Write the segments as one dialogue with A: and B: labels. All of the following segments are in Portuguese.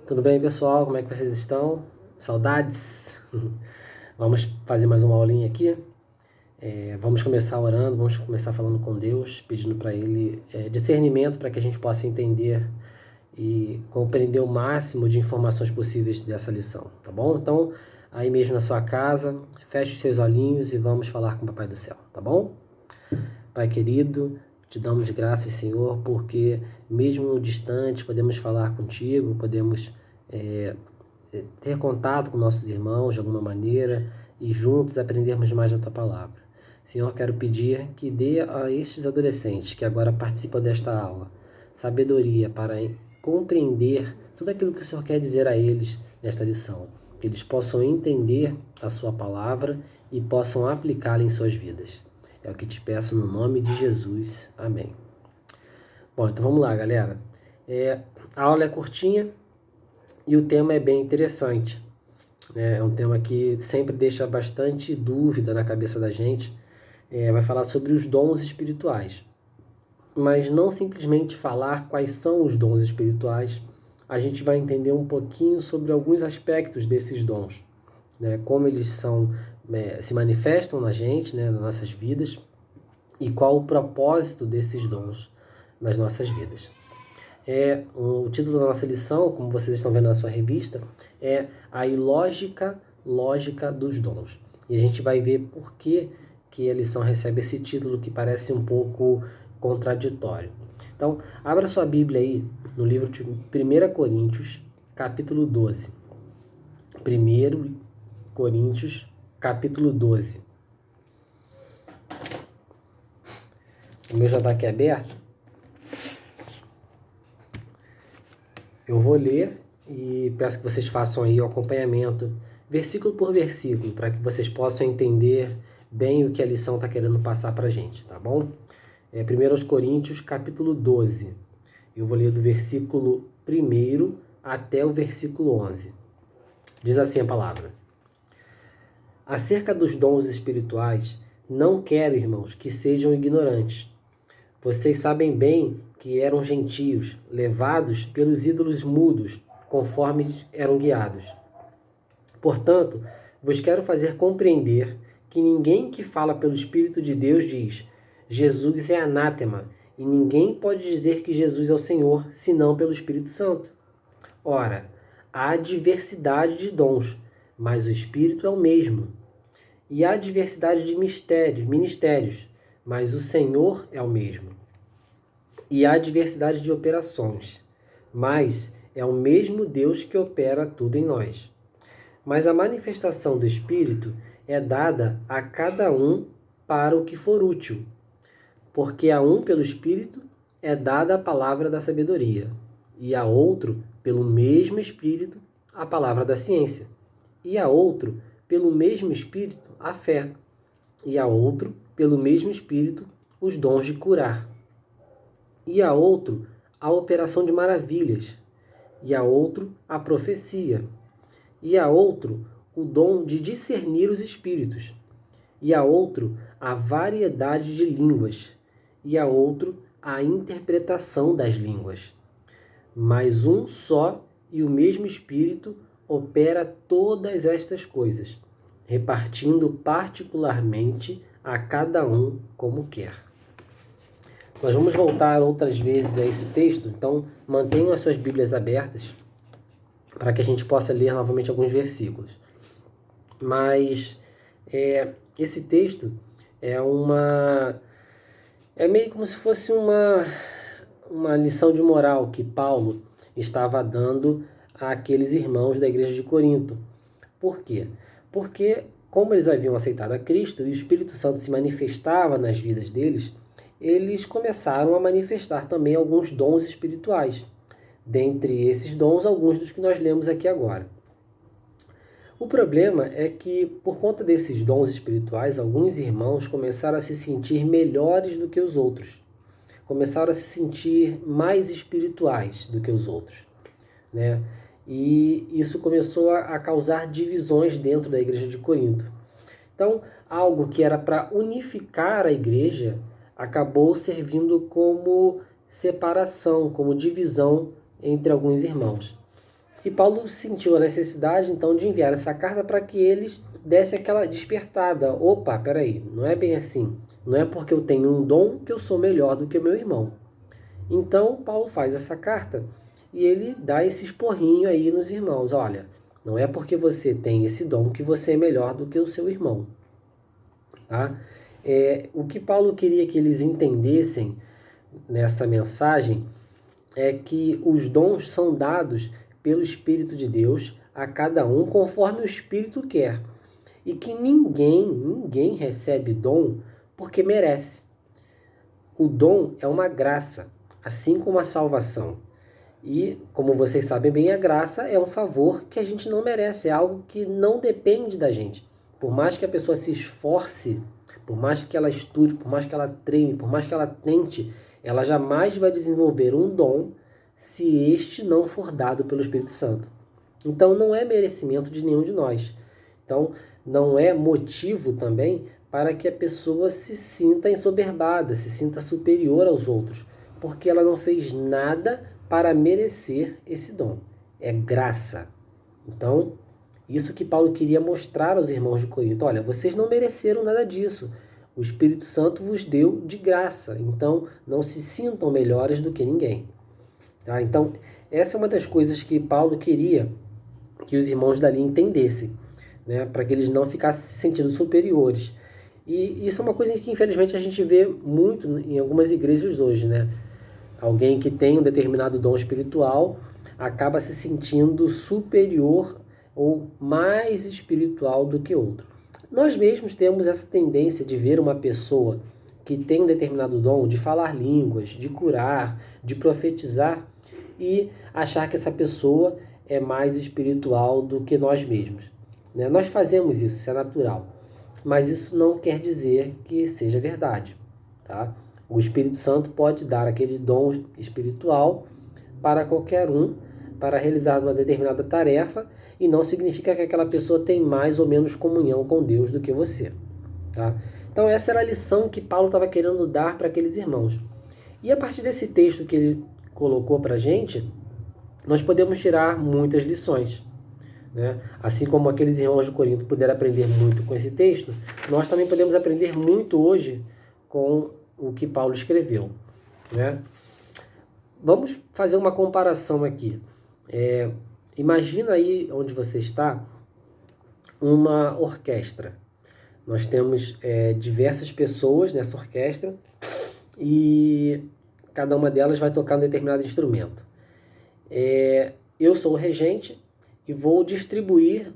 A: Tudo bem, pessoal? Como é que vocês estão? Saudades? Vamos fazer mais uma aulinha aqui. Vamos começar orando, vamos começar falando com Deus, pedindo para Ele discernimento para que a gente possa entender e compreender o máximo de informações possíveis dessa lição, tá bom? Então, aí mesmo na sua casa, feche os seus olhinhos e vamos falar com o Papai do Céu, tá bom? Pai querido, te damos graças, Senhor, porque mesmo distante podemos falar contigo, podemos ter contato com nossos irmãos de alguma maneira e juntos aprendermos mais da tua palavra. Senhor, quero pedir que dê a estes adolescentes que agora participam desta aula sabedoria para compreender tudo aquilo que o Senhor quer dizer a eles nesta lição, que eles possam entender a sua palavra e possam aplicá-la em suas vidas. É o que te peço no nome de Jesus. Amém. Bom, então vamos lá, galera. A aula é curtinha e o tema é bem interessante. É um tema que sempre deixa bastante dúvida na cabeça da gente. Vai falar sobre os dons espirituais. Mas não simplesmente falar quais são os dons espirituais, a gente vai entender um pouquinho sobre alguns aspectos desses dons, né? Como eles se manifestam na gente, né, nas nossas vidas, e qual o propósito desses dons nas nossas vidas. O título da nossa lição, como vocês estão vendo na sua revista, é a ilógica lógica dos dons. E a gente vai ver por que a lição recebe esse título que parece um pouco contraditório. Então, abra sua Bíblia aí no livro de 1 Coríntios, capítulo 12. 1 Coríntios, capítulo 12. O meu já está aqui aberto. Eu vou ler e peço que vocês façam aí o acompanhamento, versículo por versículo, para que vocês possam entender bem o que a lição está querendo passar para a gente, tá bom? 1 Coríntios, capítulo 12. Eu vou ler do versículo 1 até o versículo 11. Diz assim a palavra: Acerca dos dons espirituais, não quero, irmãos, que sejam ignorantes. Vocês sabem bem que eram gentios, levados pelos ídolos mudos, conforme eram guiados. Portanto, vos quero fazer compreender que ninguém que fala pelo Espírito de Deus diz: Jesus é anátema, e ninguém pode dizer que Jesus é o Senhor, senão pelo Espírito Santo. Ora, há diversidade de dons, mas o Espírito é o mesmo. E há diversidade de ministérios, mas o Senhor é o mesmo. E há diversidade de operações, mas é o mesmo Deus que opera tudo em nós. Mas a manifestação do Espírito é dada a cada um para o que for útil, porque a um pelo Espírito é dada a palavra da sabedoria, e a outro, pelo mesmo Espírito, a palavra da ciência, e a outro, pelo mesmo Espírito, a fé, e a outro, pelo mesmo Espírito, os dons de curar, e a outro, a operação de maravilhas, e a outro, a profecia, e a outro, o dom de discernir os espíritos, e a outro, a variedade de línguas, e a outro, a interpretação das línguas. Mas um só e o mesmo Espírito opera todas estas coisas, repartindo particularmente a cada um como quer. Nós vamos voltar outras vezes a esse texto, então mantenham as suas Bíblias abertas para que a gente possa ler novamente alguns versículos. Mas esse texto é meio como se fosse uma lição de moral que Paulo estava dando àqueles irmãos da igreja de Corinto. Por quê? Porque, como eles haviam aceitado a Cristo e o Espírito Santo se manifestava nas vidas deles, eles começaram a manifestar também alguns dons espirituais. Dentre esses dons, alguns dos que nós lemos aqui agora. O problema é que, por conta desses dons espirituais, alguns irmãos começaram a se sentir melhores do que os outros. Começaram a se sentir mais espirituais do que os outros, né? E isso começou a causar divisões dentro da igreja de Corinto. Então, algo que era para unificar a igreja acabou servindo como separação, como divisão entre alguns irmãos. E Paulo sentiu a necessidade, então, de enviar essa carta para que eles dessem aquela despertada. Opa, peraí, não é bem assim. Não é porque eu tenho um dom que eu sou melhor do que o meu irmão. Então, Paulo faz essa carta e ele dá esse esporrinho aí nos irmãos. Olha, não é porque você tem esse dom que você é melhor do que o seu irmão. Tá? O que Paulo queria que eles entendessem nessa mensagem é que os dons são dados pelo Espírito de Deus a cada um conforme o Espírito quer. E que ninguém recebe dom porque merece. O dom é uma graça, assim como a salvação. E, como vocês sabem bem, a graça é um favor que a gente não merece, é algo que não depende da gente. Por mais que a pessoa se esforce, por mais que ela estude, por mais que ela treine, por mais que ela tente, ela jamais vai desenvolver um dom se este não for dado pelo Espírito Santo. Então não é merecimento de nenhum de nós. Então não é motivo também para que a pessoa se sinta ensoberbada, se sinta superior aos outros, porque ela não fez nada para merecer esse dom. É graça. Então, isso que Paulo queria mostrar aos irmãos de Corinto. Olha, vocês não mereceram nada disso. O Espírito Santo vos deu de graça. Então, não se sintam melhores do que ninguém. Tá? Então, essa é uma das coisas que Paulo queria que os irmãos dali entendessem, né? Para que eles não ficassem se sentindo superiores. E isso é uma coisa que, infelizmente, a gente vê muito em algumas igrejas hoje, né? Alguém que tem um determinado dom espiritual acaba se sentindo superior ou mais espiritual do que outro. Nós mesmos temos essa tendência de ver uma pessoa que tem um determinado dom de falar línguas, de curar, de profetizar e achar que essa pessoa é mais espiritual do que nós mesmos. Né? Nós fazemos isso, isso é natural. Mas isso não quer dizer que seja verdade. Tá? O Espírito Santo pode dar aquele dom espiritual para qualquer um, para realizar uma determinada tarefa, e não significa que aquela pessoa tem mais ou menos comunhão com Deus do que você. Tá? Então essa era a lição que Paulo estava querendo dar para aqueles irmãos. E a partir desse texto que ele colocou para a gente, nós podemos tirar muitas lições. Né? Assim como aqueles irmãos de Corinto puderam aprender muito com esse texto, nós também podemos aprender muito hoje com o que Paulo escreveu. Né? Vamos fazer uma comparação aqui. Imagina aí onde você está uma orquestra. Nós temos diversas pessoas nessa orquestra e cada uma delas vai tocar um determinado instrumento. Eu sou o regente e vou distribuir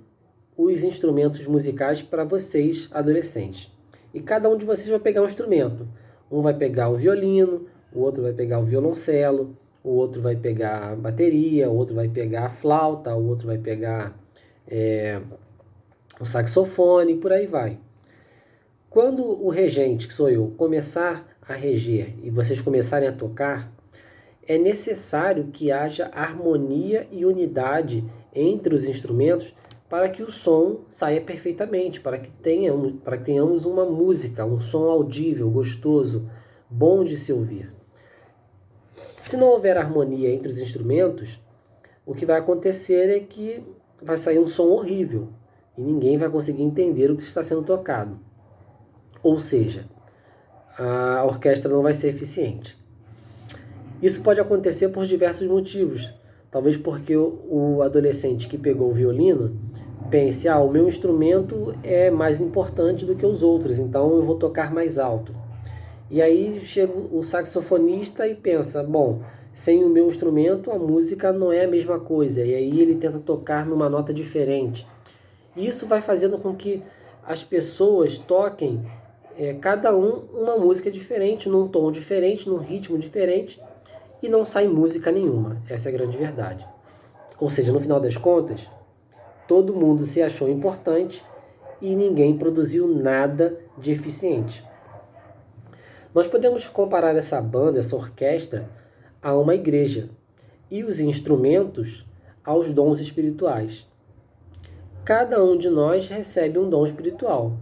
A: os instrumentos musicais para vocês, adolescentes. E cada um de vocês vai pegar um instrumento. Um vai pegar o violino, o outro vai pegar o violoncelo, o outro vai pegar a bateria, o outro vai pegar a flauta, o outro vai pegar o saxofone, e por aí vai. Quando o regente, que sou eu, começar a reger e vocês começarem a tocar, é necessário que haja harmonia e unidade entre os instrumentos para que o som saia perfeitamente, para que tenhamos uma música, um som audível, gostoso, bom de se ouvir. Se não houver harmonia entre os instrumentos, o que vai acontecer é que vai sair um som horrível e ninguém vai conseguir entender o que está sendo tocado. Ou seja, a orquestra não vai ser eficiente. Isso pode acontecer por diversos motivos. Talvez porque o adolescente que pegou o violino pense, o meu instrumento é mais importante do que os outros, então eu vou tocar mais alto. E aí chega o saxofonista e pensa, bom, sem o meu instrumento a música não é a mesma coisa. E aí ele tenta tocar numa nota diferente. E isso vai fazendo com que as pessoas toquem, cada uma música diferente, num tom diferente, num ritmo diferente, e não sai música nenhuma. Essa é a grande verdade. Ou seja, no final das contas, todo mundo se achou importante e ninguém produziu nada de eficiente. Nós podemos comparar essa banda, essa orquestra, a uma igreja e os instrumentos aos dons espirituais. Cada um de nós recebe um dom espiritual.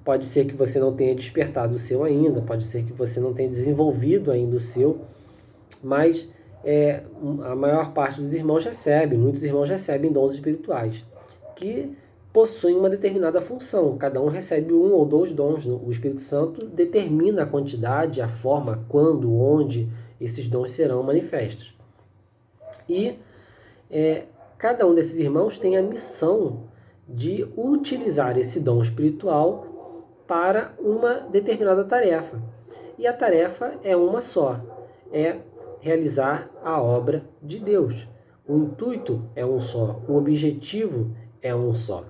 A: Pode ser que você não tenha despertado o seu ainda, pode ser que você não tenha desenvolvido ainda o seu, mas a maior parte dos irmãos muitos irmãos recebem dons espirituais, que possuem uma determinada função. Cada um recebe um ou dois dons. O Espírito Santo determina a quantidade, a forma, quando, onde esses dons serão manifestos. E cada um desses irmãos tem a missão de utilizar esse dom espiritual para uma determinada tarefa. E a tarefa é uma só, é realizar a obra de Deus. O intuito é um só, o objetivo é um só.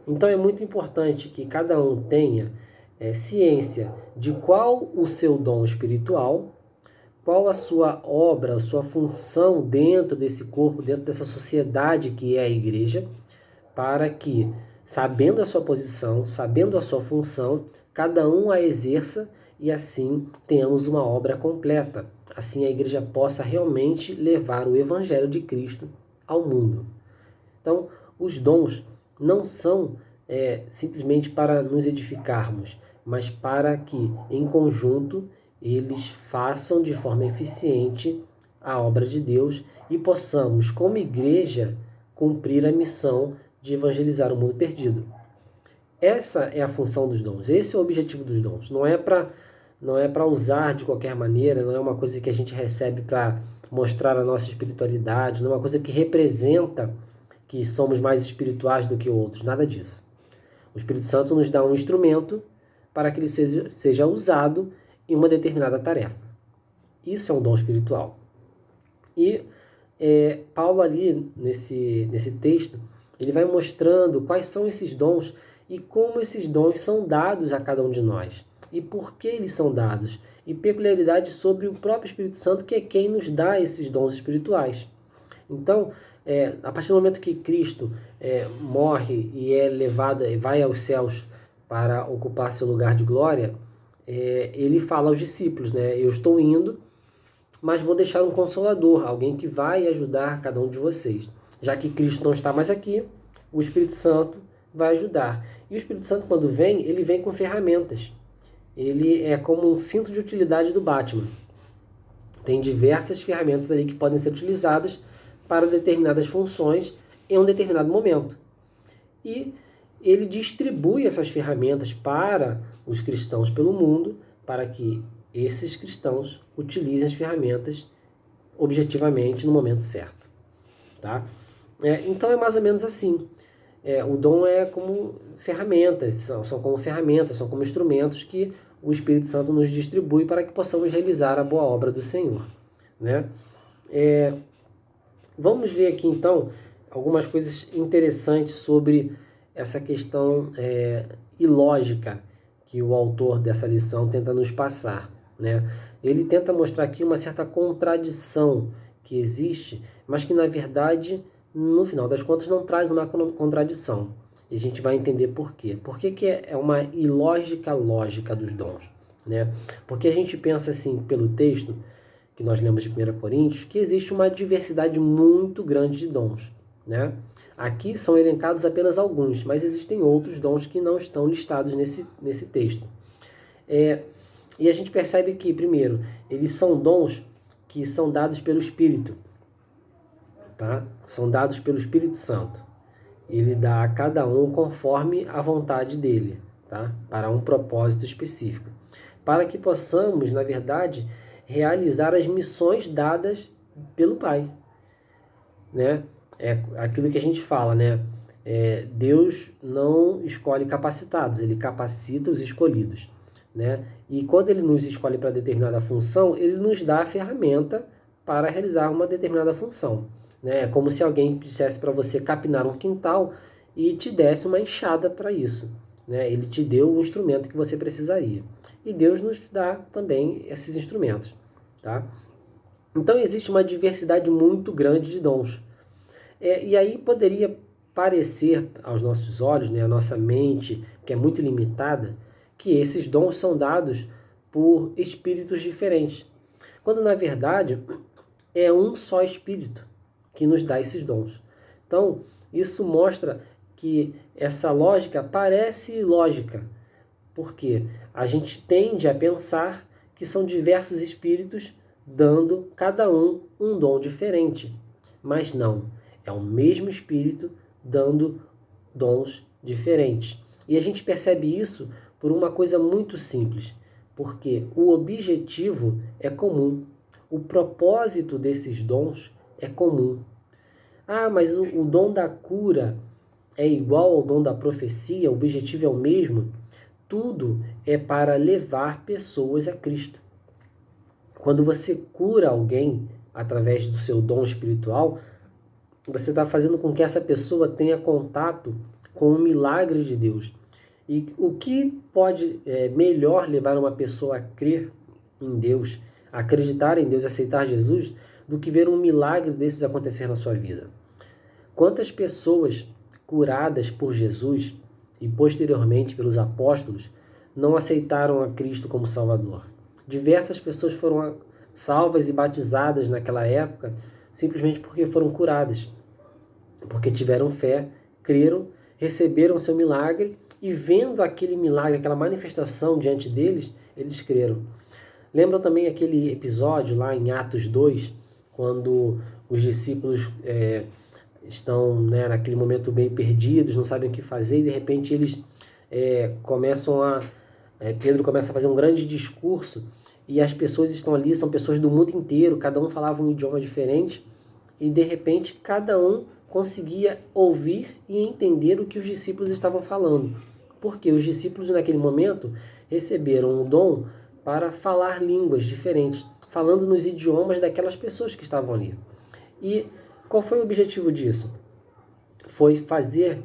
A: Então é muito importante que cada um tenha ciência de qual o seu dom espiritual, qual a sua obra, a sua função dentro desse corpo, dentro dessa sociedade que é a igreja, para que, sabendo a sua posição, sabendo a sua função, cada um a exerça e assim tenhamos uma obra completa. Assim a igreja possa realmente levar o Evangelho de Cristo ao mundo. Então, os dons não são simplesmente para nos edificarmos, mas para que, em conjunto, eles façam de forma eficiente a obra de Deus e possamos, como igreja, cumprir a missão de evangelizar o mundo perdido. Essa é a função dos dons, esse é o objetivo dos dons. Não é para usar de qualquer maneira, não é uma coisa que a gente recebe para mostrar a nossa espiritualidade, não é uma coisa que representa que somos mais espirituais do que outros, nada disso. O Espírito Santo nos dá um instrumento para que ele seja usado em uma determinada tarefa. Isso é um dom espiritual. E Paulo ali, nesse texto, ele vai mostrando quais são esses dons e como esses dons são dados a cada um de nós. E por que eles são dados. E peculiaridades sobre o próprio Espírito Santo, que é quem nos dá esses dons espirituais. Então, a partir do momento que Cristo morre e é levado, vai aos céus para ocupar seu lugar de glória, ele fala aos discípulos, eu estou indo, mas vou deixar um consolador, alguém que vai ajudar cada um de vocês. Já que Cristo não está mais aqui, o Espírito Santo vai ajudar. E o Espírito Santo, quando vem, ele vem com ferramentas. Ele é como um cinto de utilidade do Batman. Tem diversas ferramentas ali que podem ser utilizadas para determinadas funções em um determinado momento. E ele distribui essas ferramentas para os cristãos pelo mundo, para que esses cristãos utilizem as ferramentas objetivamente no momento certo. Tá? Então é mais ou menos assim. O dom é como ferramentas, são como ferramentas, são como instrumentos que o Espírito Santo nos distribui para que possamos realizar a boa obra do Senhor. Né? Vamos ver aqui então algumas coisas interessantes sobre essa questão ilógica que o autor dessa lição tenta nos passar. Né? Ele tenta mostrar aqui uma certa contradição que existe, mas que na verdade, no final das contas, não traz uma contradição. E a gente vai entender por quê. Por que é uma ilógica lógica dos dons? Né? Porque a gente pensa assim, pelo texto que nós lemos de 1 Coríntios, que existe uma diversidade muito grande de dons. Né? Aqui são elencados apenas alguns, mas existem outros dons que não estão listados nesse texto. E a gente percebe que, primeiro, eles são dons que são dados pelo Espírito. Tá? São dados pelo Espírito Santo. Ele dá a cada um conforme a vontade dele, tá? Para um propósito específico. Para que possamos, na verdade, realizar as missões dadas pelo Pai. Né? É aquilo que a gente fala, né? Deus não escolhe capacitados, ele capacita os escolhidos. Né? E quando ele nos escolhe para determinada função, ele nos dá a ferramenta para realizar uma determinada função. Né? É como se alguém dissesse para você capinar um quintal e te desse uma enxada para isso. Né? Ele te deu o instrumento que você precisaria. E Deus nos dá também esses instrumentos. Tá? Então existe uma diversidade muito grande de dons. E aí poderia parecer aos nossos olhos, né, a nossa mente, que é muito limitada, que esses dons são dados por espíritos diferentes. Quando na verdade é um só espírito que nos dá esses dons. Então, isso mostra que essa lógica parece lógica, porque a gente tende a pensar que são diversos espíritos dando cada um um dom diferente. Mas não, é o mesmo Espírito dando dons diferentes. E a gente percebe isso por uma coisa muito simples, porque o objetivo é comum, o propósito desses dons é comum. Ah, mas o dom da cura é igual ao dom da profecia, o objetivo é o mesmo? Tudo é para levar pessoas a Cristo. Quando você cura alguém através do seu dom espiritual, você está fazendo com que essa pessoa tenha contato com o milagre de Deus. E o que pode melhor levar uma pessoa a crer em Deus, a acreditar em Deus, aceitar Jesus, do que ver um milagre desses acontecer na sua vida? Quantas pessoas curadas por Jesus e posteriormente pelos apóstolos não aceitaram a Cristo como Salvador? Diversas pessoas foram salvas e batizadas naquela época simplesmente porque foram curadas, porque tiveram fé, creram, receberam seu milagre e vendo aquele milagre, aquela manifestação diante deles, eles creram. Lembram também aquele episódio lá em Atos 2, quando os discípulos estão naquele momento bem perdidos, não sabem o que fazer, e de repente eles Pedro começa a fazer um grande discurso, e as pessoas estão ali, são pessoas do mundo inteiro, cada um falava um idioma diferente, e de repente cada um conseguia ouvir e entender o que os discípulos estavam falando. Porque os discípulos naquele momento receberam um dom para falar línguas diferentes, falando nos idiomas daquelas pessoas que estavam ali. E qual foi o objetivo disso? Foi fazer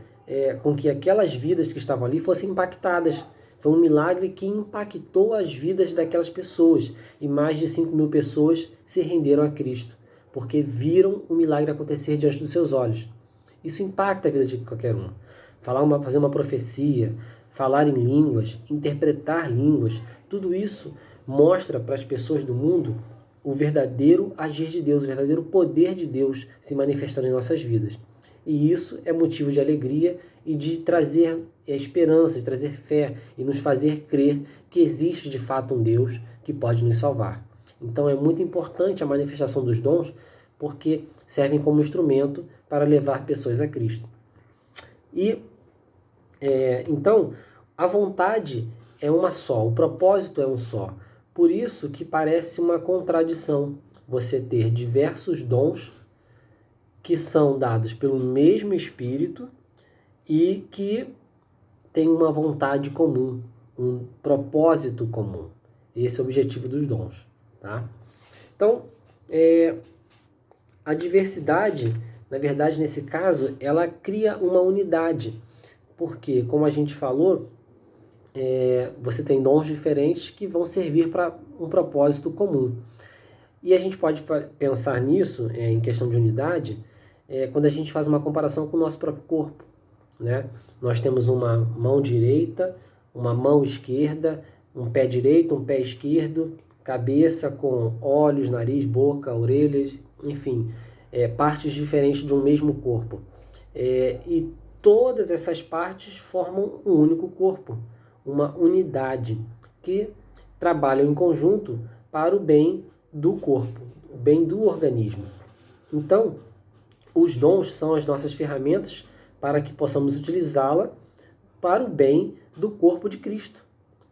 A: com que aquelas vidas que estavam ali fossem impactadas. Foi um milagre que impactou as vidas daquelas pessoas. E mais de 5.000 pessoas se renderam a Cristo, porque viram o milagre acontecer diante dos seus olhos. Isso impacta a vida de qualquer um. Fazer uma profecia, falar em línguas, interpretar línguas, tudo isso mostra para as pessoas do mundo o verdadeiro agir de Deus, o verdadeiro poder de Deus se manifestando em nossas vidas. E isso é motivo de alegria e de trazer esperança, de trazer fé e nos fazer crer que existe de fato um Deus que pode nos salvar. Então é muito importante a manifestação dos dons, porque servem como instrumento para levar pessoas a Cristo. E então a vontade é uma só, o propósito é um só. Por isso que parece uma contradição você ter diversos dons que são dados pelo mesmo Espírito e que tem uma vontade comum, um propósito comum. Esse é o objetivo dos dons. Tá? Então, a diversidade, na verdade, nesse caso, ela cria uma unidade. Porque, como a gente falou, você tem dons diferentes que vão servir para um propósito comum. E a gente pode pensar nisso, em questão de unidade, quando a gente faz uma comparação com o nosso próprio corpo. Né? Nós temos uma mão direita, uma mão esquerda, um pé direito, um pé esquerdo, cabeça com olhos, nariz, boca, orelhas, enfim, partes diferentes de um mesmo corpo. E todas essas partes formam um único corpo, uma unidade, que trabalham em conjunto para o bem do corpo, o bem do organismo. Então, os dons são as nossas ferramentas para que possamos utilizá-la para o bem do corpo de Cristo,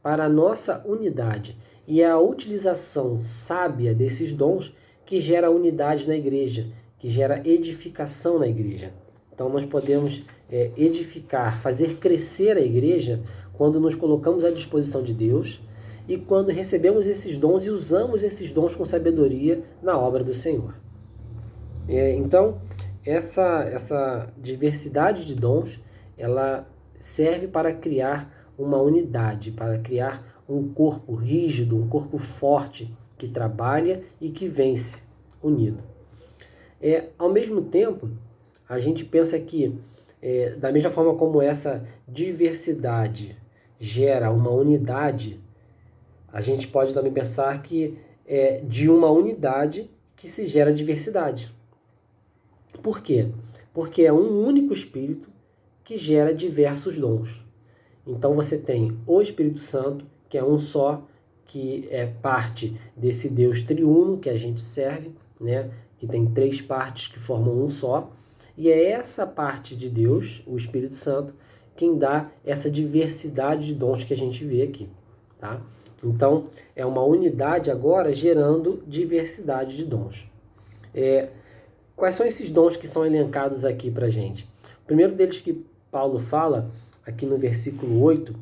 A: para a nossa unidade. E é a utilização sábia desses dons que gera unidade na igreja, que gera edificação na igreja. Então nós podemos edificar, fazer crescer a igreja quando nos colocamos à disposição de Deus e quando recebemos esses dons e usamos esses dons com sabedoria na obra do Senhor. Então, essa diversidade de dons, ela serve para criar uma unidade, para criar um corpo rígido, um corpo forte, que trabalha e que vence, unido. Ao mesmo tempo, a gente pensa que, da mesma forma como essa diversidade gera uma unidade, a gente pode também pensar que é de uma unidade que se gera diversidade. Por quê? Porque é um único Espírito que gera diversos dons. Então você tem o Espírito Santo, que é um só, que é parte desse Deus triuno que a gente serve, né? Que tem 3 partes que formam um só. E é essa parte de Deus, o Espírito Santo, quem dá essa diversidade de dons que a gente vê aqui, tá? Então, é uma unidade agora gerando diversidade de dons. Quais são esses dons que são elencados aqui para a gente? O primeiro deles que Paulo fala, aqui no versículo 8,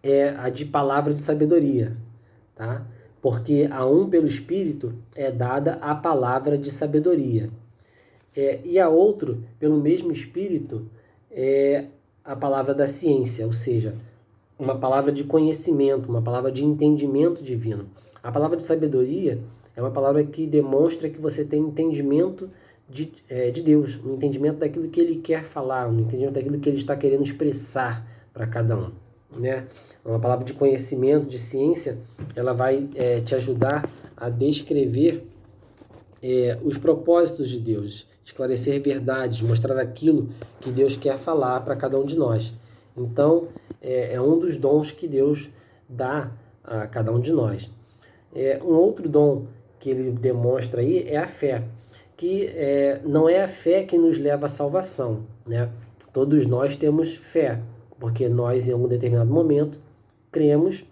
A: é a de palavra de sabedoria, tá? Porque a um pelo Espírito é dada a palavra de sabedoria. E a outro, pelo mesmo Espírito, é a palavra da ciência, ou seja, uma palavra de conhecimento, uma palavra de entendimento divino. A palavra de sabedoria é uma palavra que demonstra que você tem entendimento de Deus, um entendimento daquilo que Ele quer falar, um entendimento daquilo que Ele está querendo expressar para cada um, né? Uma palavra de conhecimento, de ciência, ela vai te ajudar a descrever os propósitos de Deus, esclarecer verdades, mostrar aquilo que Deus quer falar para cada um de nós. Então, é um dos dons que Deus dá a cada um de nós. Um outro dom que ele demonstra aí é a fé, que não é a fé que nos leva à salvação, né? Todos nós temos fé, porque nós, em algum determinado momento, cremos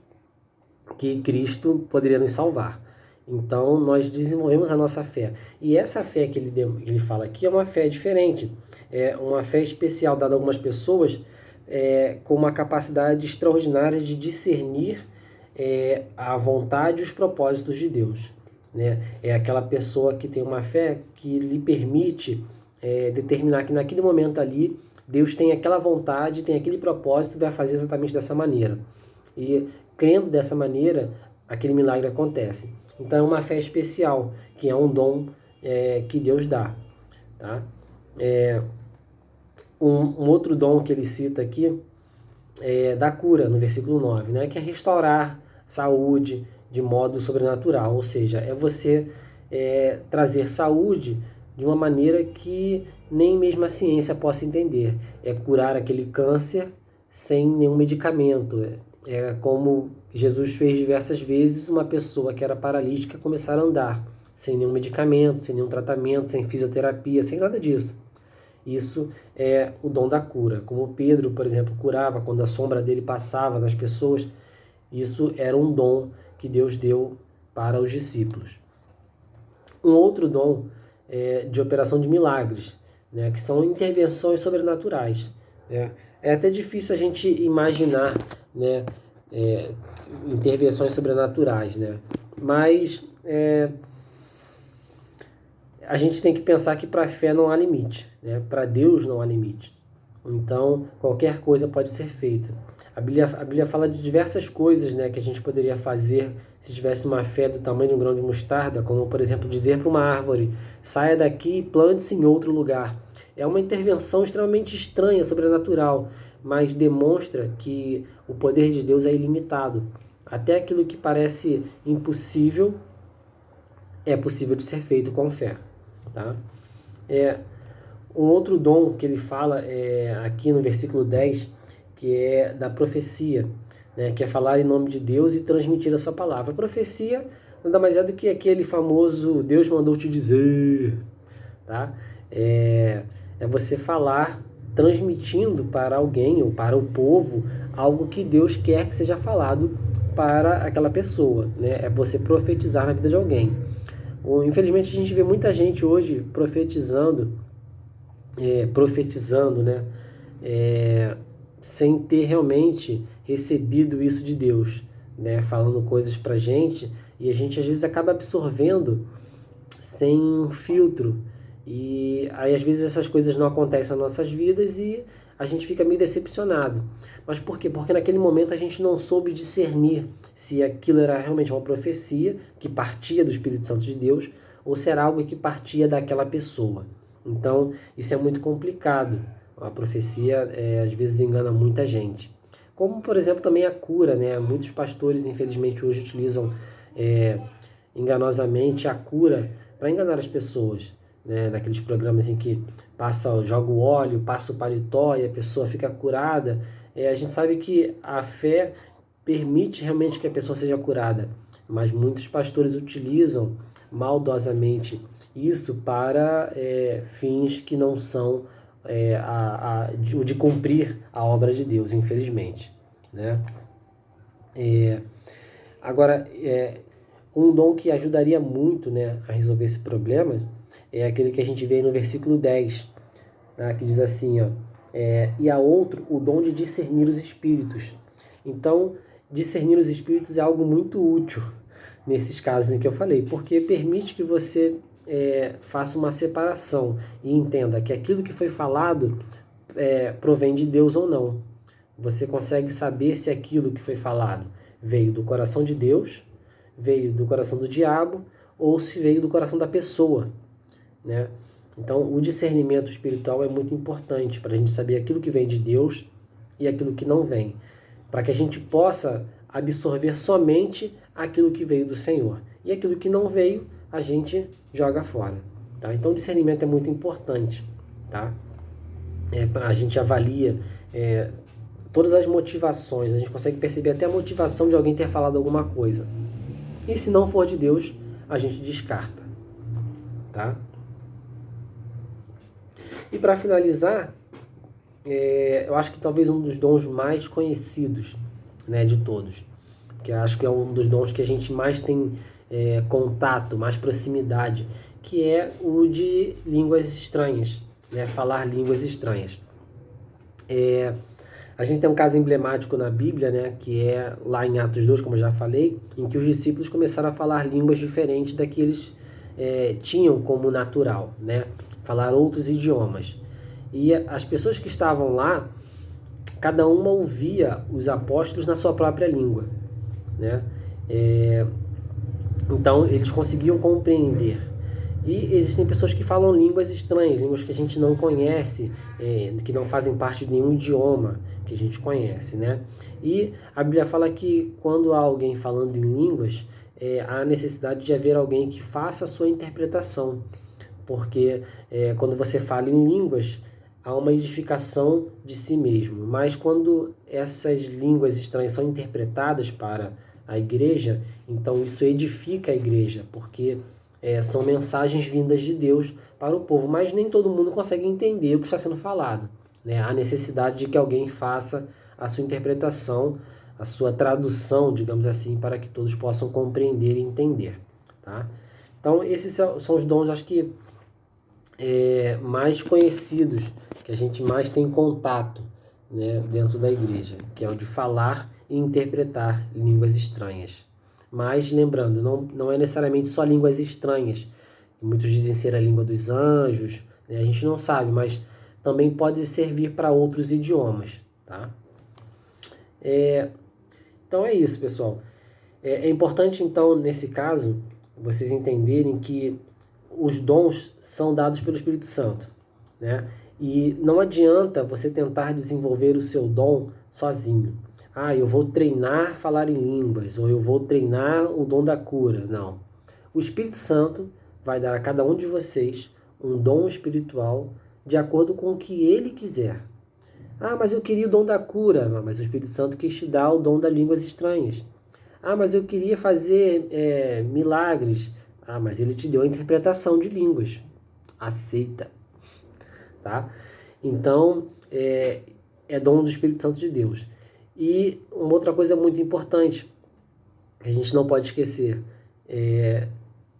A: que Cristo poderia nos salvar. Então, nós desenvolvemos a nossa fé. E essa fé que ele fala aqui é uma fé diferente. É uma fé especial dada a algumas pessoas com uma capacidade extraordinária de discernir a vontade e os propósitos de Deus, né? É aquela pessoa que tem uma fé que lhe permite determinar que naquele momento ali Deus tem aquela vontade, tem aquele propósito e vai fazer exatamente dessa maneira. E crendo dessa maneira, aquele milagre acontece. Então é uma fé especial, que é um dom que Deus dá, tá? Um outro dom que ele cita aqui é da cura, no versículo 9, né? Que é restaurar saúde de modo sobrenatural, ou seja, é você trazer saúde de uma maneira que nem mesmo a ciência possa entender. É curar aquele câncer sem nenhum medicamento. É como Jesus fez diversas vezes uma pessoa que era paralítica começar a andar, sem nenhum medicamento, sem nenhum tratamento, sem fisioterapia, sem nada disso. Isso é o dom da cura. Como Pedro, por exemplo, curava quando a sombra dele passava nas pessoas, isso era um dom que Deus deu para os discípulos. Um outro dom de operação de milagres, né, que são intervenções sobrenaturais, né? É até difícil a gente imaginar, né, intervenções sobrenaturais, né? Mas a gente tem que pensar que para a fé não há limite, né? Para Deus não há limite. Então, qualquer coisa pode ser feita. A Bíblia fala de diversas coisas, né, que a gente poderia fazer se tivesse uma fé do tamanho de um grão de mostarda, como, por exemplo, dizer para uma árvore, saia daqui e plante-se em outro lugar. É uma intervenção extremamente estranha, sobrenatural, mas demonstra que o poder de Deus é ilimitado. Até aquilo que parece impossível é possível de ser feito com fé, tá? Um outro dom que ele fala aqui no versículo 10, que é da profecia, né, que é falar em nome de Deus e transmitir a sua palavra. A profecia nada mais é do que aquele famoso Deus mandou te dizer, tá? É você falar transmitindo para alguém ou para o povo algo que Deus quer que seja falado para aquela pessoa, né? É você profetizar na vida de alguém. Infelizmente a gente vê muita gente hoje profetizando, né? Sem ter realmente recebido isso de Deus, né? Falando coisas pra gente e a gente às vezes acaba absorvendo sem filtro. E aí às vezes essas coisas não acontecem nas nossas vidas e a gente fica meio decepcionado. Mas por quê? Porque naquele momento a gente não soube discernir se aquilo era realmente uma profecia que partia do Espírito Santo de Deus ou se era algo que partia daquela pessoa. Então isso é muito complicado. A profecia às vezes engana muita gente. Como, por exemplo, também a cura, né? Muitos pastores, infelizmente, hoje utilizam enganosamente a cura para enganar as pessoas, né? Naqueles programas em que joga o óleo, passa o paletó e a pessoa fica curada. A gente sabe que a fé permite realmente que a pessoa seja curada, mas muitos pastores utilizam maldosamente isso para fins que não são o de cumprir a obra de Deus, infelizmente, né? Agora, um dom que ajudaria muito, né, a resolver esse problema é aquele que a gente vê aí no versículo 10, né, que diz assim, ó, e a outro o dom de discernir os espíritos. Então, discernir os espíritos é algo muito útil nesses casos em que eu falei, porque permite que você faça uma separação e entenda que aquilo que foi falado provém de Deus ou não. Você consegue saber se aquilo que foi falado veio do coração de Deus, veio do coração do diabo, ou se veio do coração da pessoa, né? Então, o discernimento espiritual é muito importante para a gente saber aquilo que vem de Deus e aquilo que não vem, para que a gente possa absorver somente aquilo que veio do Senhor. E aquilo que não veio, a gente joga fora, tá? Então, o discernimento é muito importante, tá? A gente avalia todas as motivações, a gente consegue perceber até a motivação de alguém ter falado alguma coisa. E se não for de Deus, a gente descarta, tá? E para finalizar, eu acho que talvez um dos dons mais conhecidos, né, de todos, que eu acho que é um dos dons que a gente mais tem contato, mais proximidade, que é o de línguas estranhas, né, falar línguas estranhas. A gente tem um caso emblemático na Bíblia, né, que é lá em Atos 2, como eu já falei, em que os discípulos começaram a falar línguas diferentes da que eles tinham como natural, né, falar outros idiomas. E as pessoas que estavam lá, cada uma ouvia os apóstolos na sua própria língua, né? Então eles conseguiam compreender. E existem pessoas que falam línguas estranhas, línguas que a gente não conhece, que não fazem parte de nenhum idioma que a gente conhece, né? E a Bíblia fala que quando há alguém falando em línguas, há necessidade de haver alguém que faça a sua interpretação. Porque quando você fala em línguas, há uma edificação de si mesmo. Mas quando essas línguas estranhas são interpretadas para a igreja, então isso edifica a igreja, porque são mensagens vindas de Deus para o povo. Mas nem todo mundo consegue entender o que está sendo falado, né? Há necessidade de que alguém faça a sua interpretação, a sua tradução, digamos assim, para que todos possam compreender e entender, tá? Então esses são os dons, acho que mais conhecidos, que a gente mais tem contato, né, dentro da igreja, que é o de falar e interpretar línguas estranhas. Mas lembrando, não é necessariamente só línguas estranhas. Muitos dizem ser a língua dos anjos, né? A gente não sabe, mas também pode servir para outros idiomas, tá? Então é isso, pessoal. É importante, então, nesse caso, vocês entenderem que os dons são dados pelo Espírito Santo, né? E não adianta você tentar desenvolver o seu dom sozinho. Eu vou treinar falar em línguas, ou eu vou treinar o dom da cura. Não. O Espírito Santo vai dar a cada um de vocês um dom espiritual de acordo com o que ele quiser. Mas eu queria o dom da cura. Mas o Espírito Santo quis te dar o dom das línguas estranhas. Mas eu queria fazer milagres. Mas ele te deu a interpretação de línguas. Aceita. Tá? Então, é dom do Espírito Santo de Deus. E uma outra coisa muito importante, que a gente não pode esquecer,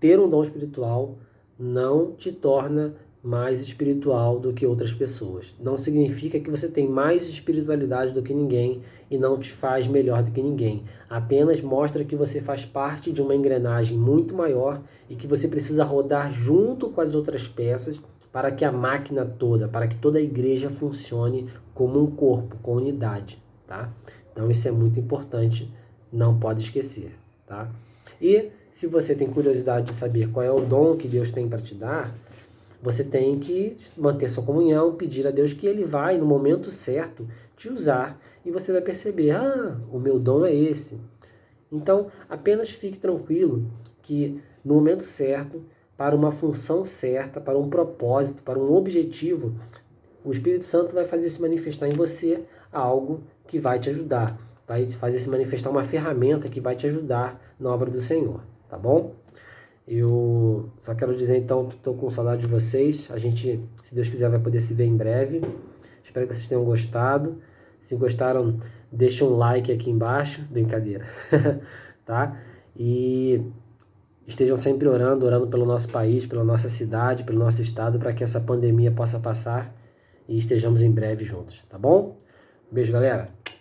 A: ter um dom espiritual não te torna mais espiritual do que outras pessoas. Não significa que você tem mais espiritualidade do que ninguém e não te faz melhor do que ninguém. Apenas mostra que você faz parte de uma engrenagem muito maior e que você precisa rodar junto com as outras peças para que a máquina toda, para que toda a igreja funcione como um corpo, com unidade, tá? Então isso é muito importante, não pode esquecer, tá? E se você tem curiosidade de saber qual é o dom que Deus tem para te dar, você tem que manter sua comunhão, pedir a Deus que Ele vai, no momento certo, te usar. E você vai perceber, o meu dom é esse. Então, apenas fique tranquilo que no momento certo, para uma função certa, para um propósito, para um objetivo, o Espírito Santo vai fazer se manifestar em você algo que vai te ajudar. vai fazer se manifestar uma ferramenta que vai te ajudar na obra do Senhor, tá bom? Eu só quero dizer então que estou com saudade de vocês. A gente, se Deus quiser, vai poder se ver em breve. Espero que vocês tenham gostado. Se gostaram, deixa um like aqui embaixo. Brincadeira. Tá? E estejam sempre orando pelo nosso país, pela nossa cidade, pelo nosso estado, para que essa pandemia possa passar e estejamos em breve juntos, tá bom? Beijo, galera!